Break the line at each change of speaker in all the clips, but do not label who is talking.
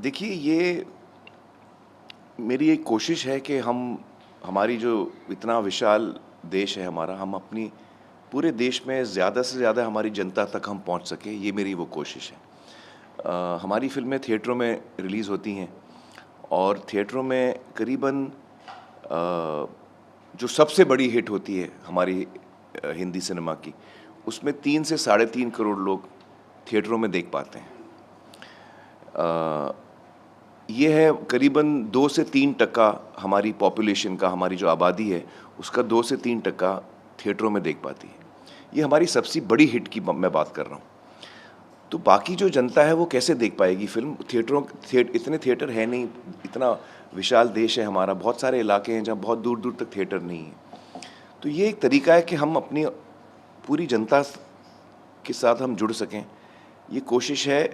देखिए, ये मेरी एक कोशिश है कि हमारी जो इतना विशाल देश है हमारा, हम अपनी पूरे देश में ज़्यादा से ज़्यादा हमारी जनता तक हम पहुंच सकें, ये मेरी वो कोशिश है। हमारी फ़िल्में थिएटरों में रिलीज़ होती हैं और थिएटरों में करीबन जो सबसे बड़ी हिट होती है हमारी हिंदी सिनेमा की, उसमें 3 से साढ़े 3 करोड़ लोग थिएटरों में देख पाते हैं। अ, ये है करीबन 2 से 3% हमारी पॉपुलेशन का, हमारी जो आबादी है, उसका 2 से 3% थिएटरों में देख पाती है। ये हमारी सबसे बड़ी हिट की मैं बात कर रहा हूँ। तो बाकी जो जनता है वो कैसे देख पाएगी फ़िल्म? इतने थिएटर है नहीं, इतना विशाल देश है हमारा, बहुत सारे इलाके हैं जहाँ बहुत दूर-दूर तक थिएटर नहीं है। तो ये एक तरीका है कि हम अपनी पूरी जनता के साथ हम जुड़ सकें। ये कोशिश है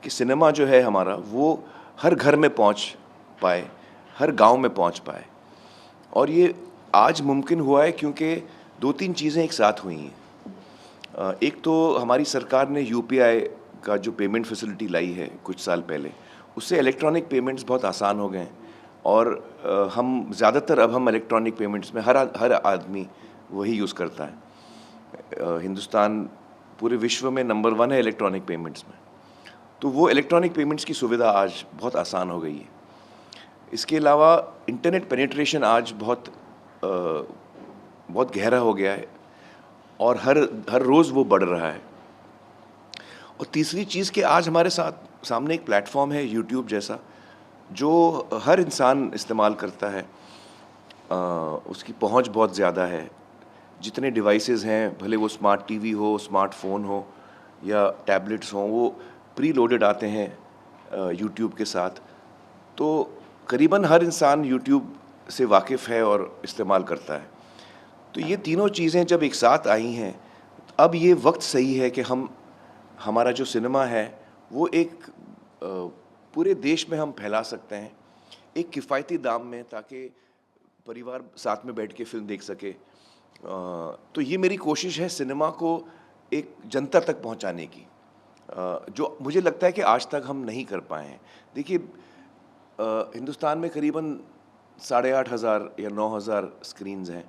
कि सिनेमा जो है हमारा वो हर घर में पहुंच पाए, हर गांव में पहुंच पाए। और ये आज मुमकिन हुआ है क्योंकि 2-3 चीज़ें एक साथ हुई हैं। एक तो हमारी सरकार ने यूपीआई का जो पेमेंट फैसिलिटी लाई है कुछ साल पहले, उससे इलेक्ट्रॉनिक पेमेंट्स बहुत आसान हो गए हैं और हम ज़्यादातर अब हम इलेक्ट्रॉनिक पेमेंट्स में हर आदमी वही यूज़ करता है। हिंदुस्तान पूरे विश्व में नंबर 1 है इलेक्ट्रॉनिक पेमेंट्स में। तो वो इलेक्ट्रॉनिक पेमेंट्स की सुविधा आज बहुत आसान हो गई है। इसके अलावा इंटरनेट पेनिट्रेशन आज बहुत गहरा हो गया है और हर हर रोज़ वो बढ़ रहा है। और तीसरी चीज़ कि आज हमारे सामने एक प्लेटफ़ॉर्म है यूट्यूब जैसा, जो हर इंसान इस्तेमाल करता है। उसकी पहुंच बहुत ज़्यादा है। जितने डिवाइसेज़ हैं, भले वो स्मार्ट टीवी हो, स्मार्टफ़ोन हो या टैबलेट्स हों, वो प्री लोडेड आते हैं यूट्यूब के साथ। तो करीबन हर इंसान यूट्यूब से वाकिफ़ है और इस्तेमाल करता है। तो ये तीनों चीज़ें जब एक साथ आई हैं, अब ये वक्त सही है कि हमारा जो सिनेमा है वो एक पूरे देश में हम फैला सकते हैं, एक किफ़ायती दाम में, ताकि परिवार साथ में बैठ के फ़िल्म देख सके। तो ये मेरी कोशिश है सिनेमा को एक जनता तक पहुंचाने की, जो मुझे लगता है कि आज तक हम नहीं कर पाए हैं। देखिए, हिंदुस्तान में करीबन 8,500 या 9,000 स्क्रीन्स हैं,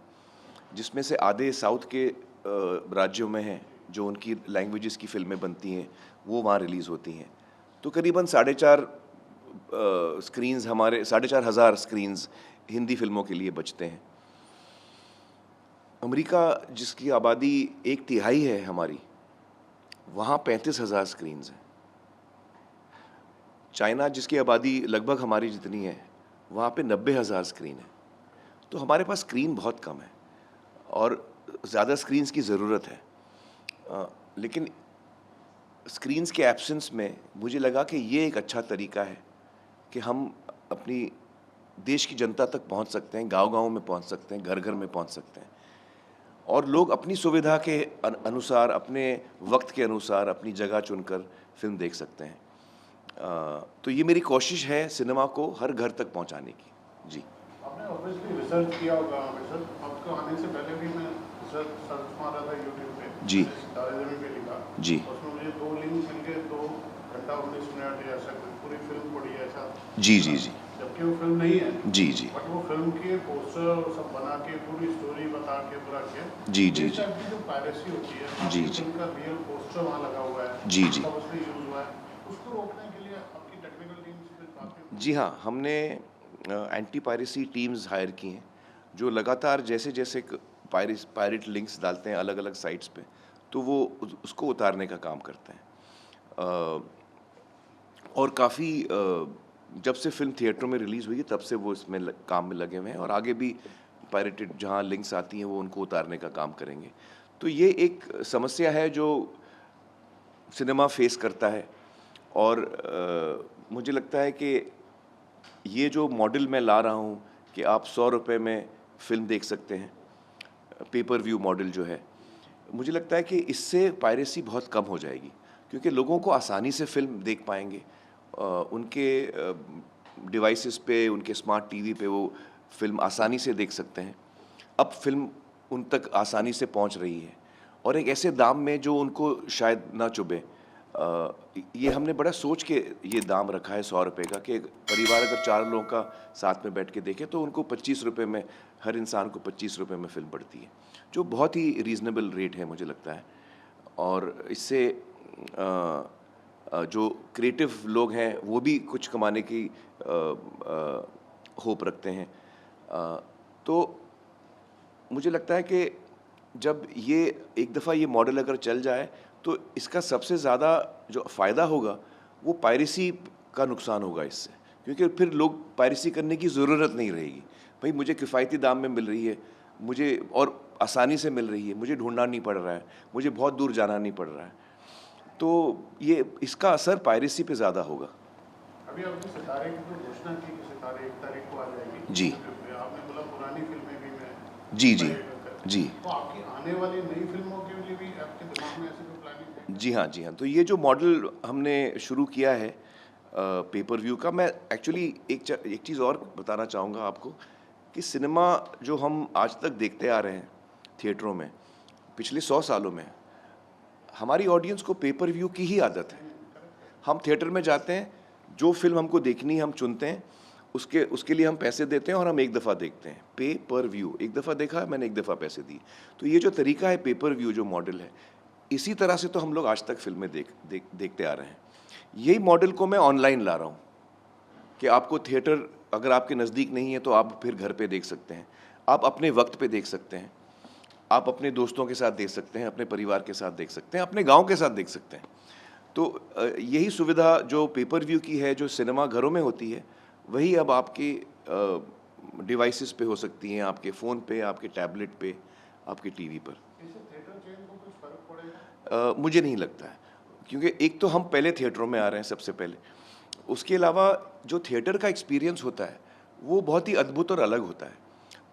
जिसमें से आधे साउथ के राज्यों में हैं, जो उनकी लैंग्वेजेस की फ़िल्में बनती हैं, वो वहाँ रिलीज़ होती हैं। तो करीबन 4,500 स्क्रीन्स हिंदी फ़िल्मों के लिए बचते हैं। अमेरिका, जिसकी आबादी 1/3 है हमारी, वहाँ 35,000 स्क्रीन्स हैं। चाइना, जिसकी आबादी लगभग हमारी जितनी है, वहाँ पे 90,000 स्क्रीन है। तो हमारे पास स्क्रीन बहुत कम है और ज़्यादा स्क्रीन्स की ज़रूरत है। लेकिन स्क्रीन्स के एब्सेंस में मुझे लगा कि ये एक अच्छा तरीका है कि हम अपनी देश की जनता तक पहुंच सकते हैं, गांव-गांव में पहुंच सकते हैं, घर-घर में पहुंच सकते हैं और लोग अपनी सुविधा के अनुसार, अपने वक्त के अनुसार अपनी जगह चुनकर फ़िल्म देख सकते हैं। तो ये मेरी कोशिश है सिनेमा को हर घर तक पहुंचाने की। जी।
आपने ऑब्वियसली रिसर्च किया होगा हमेशा। आपको आने से पहले भी मैं सर्च मारा था यूट्यूब पे,
जी।
सितारे ज़मीं पे लिखा।
जी।
उसमें मुझे 2 लिंक मिल गए, 2 घंटा 19 मिनट या ऐसा कुछ, पूरी फिल्म पड़ी है ऐसा।
जी, जी, जी।
जबकि वो फिल्म नहीं है।
जी, जी।
बट वो फिल्म के पोस्टर सब बना के, पूरी स्टोरी बता के, पूरा किया।
जी, जी,
इस
जी।
टाइप की जो पायरेसी होती है,
जी,
आपकी
जी।
फिल्म का रियल पोस्टर वहाँ लगा हुआ है,
जी, जी।
सब उसमें यूज़ हुआ है। उसको रोकने के लिए आपकी टेक्निकल टीम से कुछ बात हुई?
जी हाँ, हमने एंटी पायरेसी टीम्स हायर की हैं, जो लगातार जैसे-जैसे पायरेट लिंक्स डालते हैं अलग-अलग साइट्स पे, तो वो उसको उतारने का काम करते हैं। अ, और काफ़ी जब से फ़िल्म थिएटरों में रिलीज़ हुई है, तब से वो इसमें काम में लगे हुए हैं और आगे भी पायरेटेड जहाँ लिंक्स आती हैं, वो उनको उतारने का काम करेंगे। तो ये एक समस्या है जो सिनेमा फेस करता है और मुझे लगता है कि ये जो मॉडल मैं ला रहा हूँ कि आप 100 रुपए में फ़िल्म देख सकते हैं, पेपर व्यू मॉडल जो है, मुझे लगता है कि इससे पायरेसी बहुत कम हो जाएगी, क्योंकि लोगों को आसानी से फ़िल्म देख पाएँगे। उनके डिवाइसेस पे, उनके स्मार्ट टीवी पे वो फ़िल्म आसानी से देख सकते हैं। अब फ़िल्म उन तक आसानी से पहुंच रही है और एक ऐसे दाम में जो उनको शायद ना चुभे। ये हमने बड़ा सोच के ये दाम रखा है 100 रुपये का, कि परिवार अगर 4 लोगों का साथ में बैठ के देखे तो उनको 25 रुपये में, हर इंसान को 25 रुपये में फिल्म पड़ती है, जो बहुत ही रीज़नेबल रेट है मुझे लगता है। और इससे जो क्रिएटिव लोग हैं वो भी कुछ कमाने की होप रखते हैं। तो मुझे लगता है कि जब ये एक दफ़ा ये मॉडल अगर चल जाए तो इसका सबसे ज़्यादा जो फ़ायदा होगा वो पायरेसी का नुकसान होगा इससे, क्योंकि फिर लोग पायरेसी करने की ज़रूरत नहीं रहेगी। भाई मुझे किफ़ायती दाम में मिल रही है, मुझे और आसानी से मिल रही है, मुझे ढूंढना नहीं पड़ रहा है, मुझे बहुत दूर जाना नहीं पड़ रहा है, तो ये इसका असर पायरेसी पे ज़्यादा होगा।
अभी आपने सितारे की तो घोषणा की कि सितारे 1 तारीख को आ जाएगी।
जी।
आपने बोला पुरानी फिल्में भी मैं
जी जी जी।
तो आपकी आने वाली नई फिल्मों के लिए भी आपके दिमाग में ऐसी कोई प्लानिंग है?
जी हाँ, जी हाँ। तो ये जो मॉडल हमने शुरू किया है पेपर व्यू का, मैं एक्चुअली एक चीज़ और बताना चाहूँगा आपको कि सिनेमा जो हम आज तक देखते आ रहे हैं थिएटरों में पिछले 100 सालों में, हमारी ऑडियंस को पेपर व्यू की ही आदत है। हम थिएटर में जाते हैं, जो फिल्म हमको देखनी है हम चुनते हैं, उसके लिए हम पैसे देते हैं और हम एक दफ़ा देखते हैं। पे पर व्यू, एक दफ़ा देखा मैंने, एक दफ़ा पैसे दिए। तो ये जो तरीका है पेपर व्यू जो मॉडल है, इसी तरह से तो हम लोग आज तक फिल्में देखते आ रहे हैं। यही मॉडल को मैं ऑनलाइन ला रहा हूँ कि आपको थिएटर अगर आपके नज़दीक नहीं है तो आप फिर घर पे देख सकते हैं, आप अपने वक्त पे देख सकते हैं, आप अपने दोस्तों के साथ देख सकते हैं, अपने परिवार के साथ देख सकते हैं, अपने गांव के साथ देख सकते हैं। तो यही सुविधा जो पेपर व्यू की है, जो सिनेमा घरों में होती है, वही अब आपके डिवाइसेस पे हो सकती हैं, आपके फ़ोन पे, आपके टैबलेट पे, आपके टीवी पर।
इससे थिएटर चेन को कुछ फर्क पड़ेगा?
मुझे नहीं लगता है, क्योंकि एक तो हम पहले थिएटरों में आ रहे हैं सबसे पहले, उसके अलावा जो थिएटर का एक्सपीरियंस होता है वो बहुत ही अद्भुत और अलग होता है।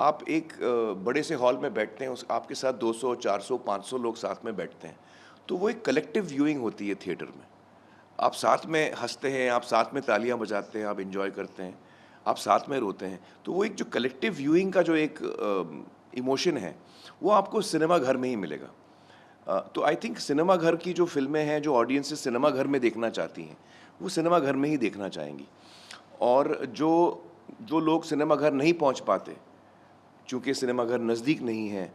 आप एक बड़े से हॉल में बैठते हैं, उस आपके साथ 200, 400, 500 लोग साथ में बैठते हैं, तो वो एक कलेक्टिव व्यूइंग होती है थिएटर में। आप साथ में हंसते हैं, आप साथ में तालियां बजाते हैं, आप एंजॉय करते हैं, आप साथ में रोते हैं। तो वो एक जो कलेक्टिव व्यूइंग का जो एक इमोशन है वो आपको सिनेमा घर में ही मिलेगा। तो आई थिंक सिनेमा घर की जो फिल्में हैं, जो ऑडियंसेस सिनेमा घर में देखना चाहती हैं, वो सिनेमा घर में ही देखना चाहेंगी। और जो लोग सिनेमा घर नहीं पहुंच पाते, चूँकि सिनेमा घर नज़दीक नहीं है,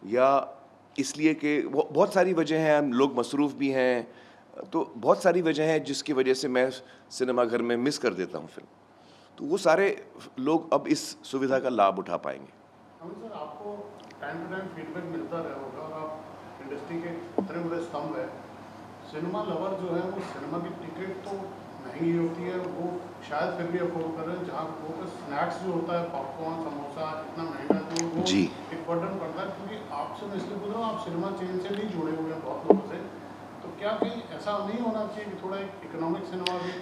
या इसलिए कि बहुत सारी वजह हैं, हम लोग मसरूफ़ भी हैं, तो बहुत सारी वजह हैं जिसकी वजह से मैं सिनेमा घर में मिस कर देता हूँ फिल्म। तो वो सारे लोग अब इस सुविधा का लाभ उठा पाएंगे।
अमित सर, आपको टाइम टू टाइम फीडबैक मिलता रहा होगा और आप इंडस्ट्री के इतने बड़े स्तंभ है। सिनेमा लवर जो है वो सिनेमा की टिकट तो महंगी होती है, वो शायद फिर भी अफोर्ड कर रहे हैं, जहाँ वो स्नैक्स जो होता है, पॉपकॉर्न, समोसा इतना महंगा, तो वो
जी।
एक बर्डन पड़ता है। क्योंकि आपसे मैं इसलिए बोल रहा हूँ, आप सिनेमा चेन से नहीं जुड़े हुए हैं बहुत लोगों से, तो क्या कहीं ऐसा नहीं होना चाहिए कि थोड़ा एक इकोनॉमिक सिनेमा भी,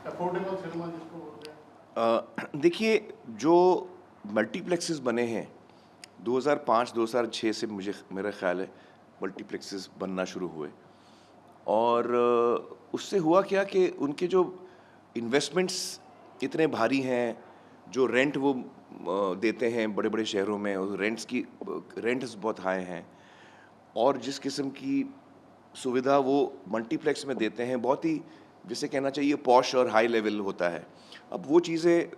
अफोर्डेबल सिनेमा जिसको बोलते हैं?
देखिए, जो मल्टीप्लेक्सेस बने हैं 2005-2006 से, मेरा ख्याल है मल्टीप्लेक्सेस बनना शुरू हुए, और उससे हुआ क्या कि उनके जो इन्वेस्टमेंट्स इतने भारी हैं, जो रेंट वो देते हैं बड़े बड़े शहरों में, रेंट्स बहुत हाई हैं, और जिस किस्म की सुविधा वो मल्टीप्लेक्स में देते हैं, बहुत ही, जिसे कहना चाहिए, पॉश और हाई लेवल होता है। अब वो चीज़ें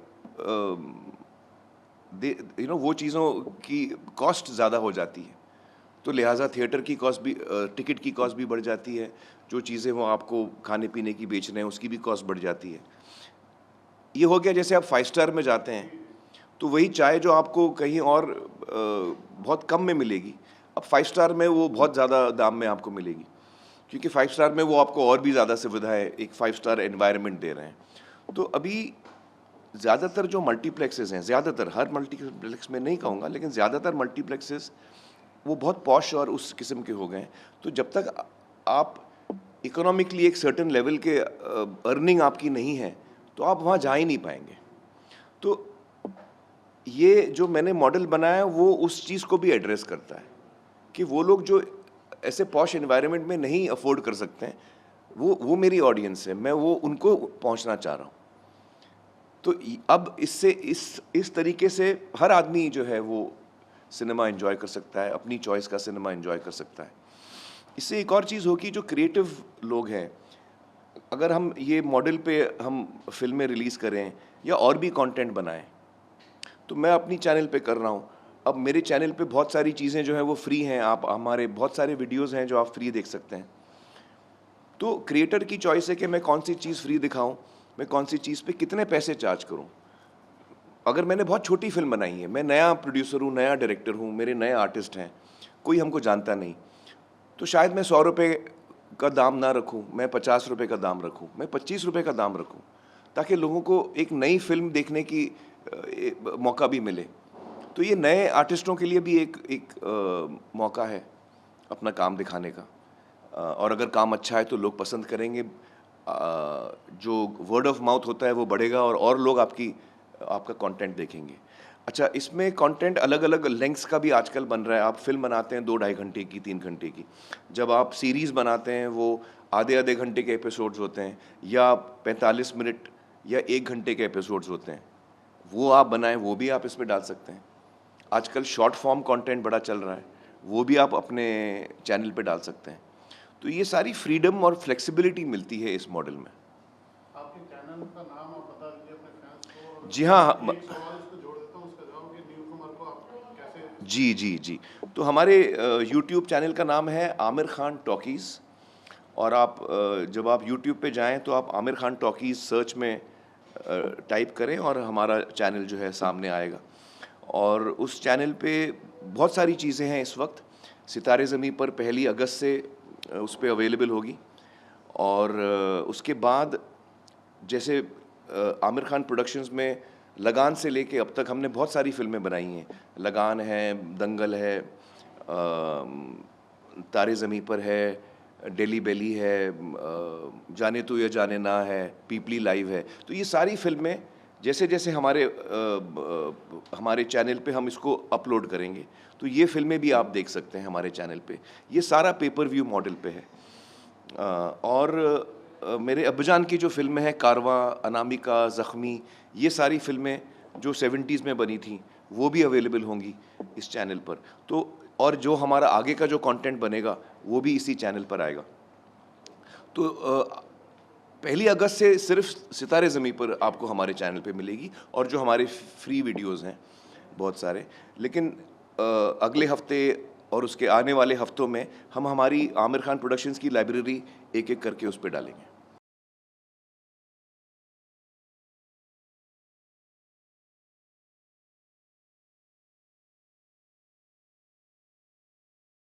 वो चीज़ों की कॉस्ट ज़्यादा हो जाती है, तो लिहाजा थिएटर की कॉस्ट भी, टिकट की कॉस्ट भी बढ़ जाती है, जो चीज़ें वो आपको खाने पीने की बेच रहे हैं उसकी भी कॉस्ट बढ़ जाती है। ये हो गया, जैसे आप 5 स्टार में जाते हैं तो वही चाय जो आपको कहीं और बहुत कम में मिलेगी, अब 5 स्टार में वो बहुत ज़्यादा दाम में आपको मिलेगी, क्योंकि 5 स्टार में वो आपको और भी ज़्यादा सुविधाएं, एक 5 स्टार एनवायरनमेंट दे रहे हैं। तो अभी ज़्यादातर जो मल्टीप्लेक्सेस हैं, ज़्यादातर, हर मल्टीप्लेक्स में नहीं कहूँगा, लेकिन ज़्यादातर मल्टीप्लेक्सेस वो बहुत पॉश और उस किस्म के हो गए हैं। तो जब तक आप इकोनॉमिकली एक सर्टेन लेवल के अर्निंग आपकी नहीं है, तो आप वहाँ जा ही नहीं पाएंगे। तो ये जो मैंने मॉडल बनाया वो उस चीज़ को भी एड्रेस करता है कि वो लोग जो ऐसे पॉश एनवायरनमेंट में नहीं अफोर्ड कर सकते हैं, वो मेरी ऑडियंस है, मैं वो उनको पहुंचना चाह रहा हूं। तो अब इससे इस तरीके से हर आदमी जो है वो सिनेमा एंजॉय कर सकता है, अपनी चॉइस का सिनेमा एंजॉय कर सकता है। इससे एक और चीज़ होगी, जो क्रिएटिव लोग हैं अगर हम ये मॉडल पे हम फिल्में रिलीज़ करें या और भी कंटेंट बनाएं, तो मैं अपनी चैनल पे कर रहा हूँ। अब मेरे चैनल पे बहुत सारी चीज़ें जो हैं वो फ्री हैं, आप हमारे बहुत सारे वीडियोज़ हैं जो आप फ्री देख सकते हैं। तो क्रिएटर की चॉइस है कि मैं कौन सी चीज़ फ्री दिखाऊं, मैं कौन सी चीज़ पे कितने पैसे चार्ज करूं। अगर मैंने बहुत छोटी फिल्म बनाई है, मैं नया प्रोड्यूसर हूं, नया डायरेक्टर हूं, मेरे नए आर्टिस्ट हैं, कोई हमको जानता नहीं, तो शायद मैं 100 रुपये का दाम ना रखूं, मैं 50 रुपये का दाम रखूं, मैं 25 रुपये का दाम रखूं, ताकि लोगों को एक नई फिल्म देखने की मौका भी मिले। तो ये नए आर्टिस्टों के लिए भी एक मौका है अपना काम दिखाने का। और अगर काम अच्छा है तो लोग पसंद करेंगे, जो वर्ड ऑफ माउथ होता है वो बढ़ेगा और लोग आपका कंटेंट देखेंगे। अच्छा, इसमें कंटेंट अलग अलग लेंथ्स का भी आजकल बन रहा है। आप फिल्म बनाते हैं 2-2.5 घंटे की, 3 घंटे की, जब आप सीरीज़ बनाते हैं वो आधे घंटे के एपिसोड्स होते हैं या 45 मिनट या 1 घंटे के एपिसोड्स होते हैं, वो आप बनाएं, वो भी आप इसमें डाल सकते हैं। आजकल शॉर्ट फॉर्म कंटेंट बड़ा चल रहा है, वो भी आप अपने चैनल पे डाल सकते हैं। तो ये सारी फ्रीडम और फ्लेक्सिबिलिटी मिलती है इस मॉडल में।
आपके चैनल का नाम आप बता दीजिए अपने फैंस को। और
जी हाँ,
एक सवाल इसको जोड़ देता हूँ, उसका जवाब कि न्यूकमर को आप कैसे।
जी जी जी। तो हमारे यूट्यूब चैनल का नाम है आमिर खान टॉकीज़, और आप जब आप यूट्यूब पे जाएं तो आप आमिर खान टॉकीज़ सर्च में टाइप करें और हमारा चैनल जो है सामने आएगा। और उस चैनल पे बहुत सारी चीज़ें हैं इस वक्त। सितारे ज़मीं पर 1 अगस्त से उस पे अवेलेबल होगी। और उसके बाद जैसे आमिर खान प्रोडक्शंस में लगान से लेके अब तक हमने बहुत सारी फिल्में बनाई हैं। लगान है, दंगल है, तारे ज़मीं पर है, डेली बेली है, जाने तू या जाने ना है, पीपली लाइव है। तो ये सारी फिल्में जैसे जैसे हमारे चैनल पे हम इसको अपलोड करेंगे, तो ये फिल्में भी आप देख सकते हैं हमारे चैनल पे। ये सारा पेपर व्यू मॉडल पे है। और मेरे अब्बाजान की जो फिल्में हैं, कारवां, अनामिका, ज़ख्मी, ये सारी फिल्में जो 70s में बनी थी, वो भी अवेलेबल होंगी इस चैनल पर। तो और जो हमारा आगे का जो कंटेंट बनेगा वो भी इसी चैनल पर आएगा। तो 1 अगस्त से सिर्फ सितारे ज़मीं पर आपको हमारे चैनल पे मिलेगी, और जो हमारे फ्री वीडियोज़ हैं बहुत सारे। लेकिन अगले हफ्ते और उसके आने वाले हफ्तों में हम हमारी आमिर खान प्रोडक्शंस की लाइब्रेरी एक एक करके उस पर डालेंगे।